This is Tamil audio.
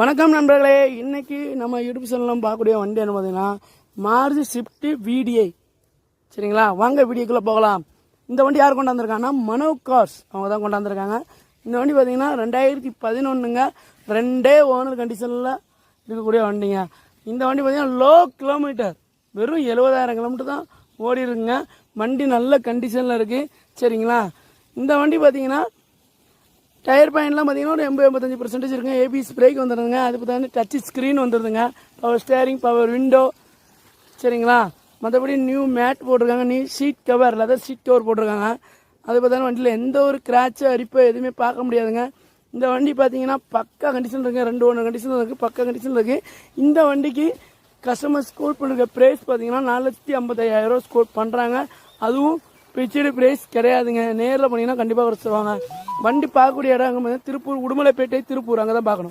வணக்கம் நண்பர்களே, இன்னைக்கு நம்ம யூடியூப் சேனலில் பார்க்கக்கூடிய வண்டி என்ன பார்த்தீங்கன்னா மாருதி ஸ்விஃப்ட் VDI. சரிங்களா, வாங்க வீடியோக்குள்ளே போகலாம். இந்த வண்டி யார் கொண்டாந்துருக்காங்கன்னா மனோ கார்ஸ் அவங்க தான் கொண்டாந்துருக்காங்க. இந்த வண்டி பார்த்தீங்கன்னா 2011ங்க, 2 ஓனர் கண்டிஷனில் இருக்கக்கூடிய வண்டிங்க. இந்த வண்டி பார்த்தீங்கன்னா லோ கிலோமீட்டர், வெறும் 70,000 கிலோமீட்டர் தான் ஓடி இருக்குங்க. வண்டி நல்ல கண்டிஷனில் இருக்குது. சரிங்களா, இந்த வண்டி பார்த்தீங்கன்னா டயர் பாயிண்ட்லாம் பார்த்தீங்கன்னா ஒரு 80-85% இருக்குங்க. ABS பிரேக் வந்துடுதுங்க. அது பார்த்தீங்கன்னா டச் ஸ்க்ரீன் வந்துடுதுங்க. Power steering, power window. சரிங்களா, மற்றபடி நியூ மேட் போட்டிருக்காங்க, new seat cover, leather seat cover போட்டிருக்காங்க. அது பார்த்தீங்கன்னா வண்டியில் எந்த ஒரு கிராச்சோ அரிப்போ எதுவுமே பார்க்க முடியாதுங்க. இந்த வண்டி பார்த்தீங்கன்னா பக்கா கண்டிஷன் இருக்குங்க. 2 ஓனர் கண்டிஷன் இருக்குது, பக்கா கண்டிஷன் இருக்குது. இந்த வண்டிக்கு கஸ்டமர் ஸ்கோர் பண்ணிருக்க ப்ரைஸ் பார்த்தீங்கன்னா 4,55,000 ஸ்கோர் பண்ணுறாங்க. அதுவும் பிச்சடி ப்ரைஸ் கிடையாதுங்க. நேரில் போனீங்கன்னா கண்டிப்பாக குறைச்சிருவாங்க. வண்டி பார்க்கக்கூடிய இடம் அங்கே திருப்பூர், உடுமலைப்பேட்டை, திருப்பூர், அங்கே தான் பார்க்கணும்.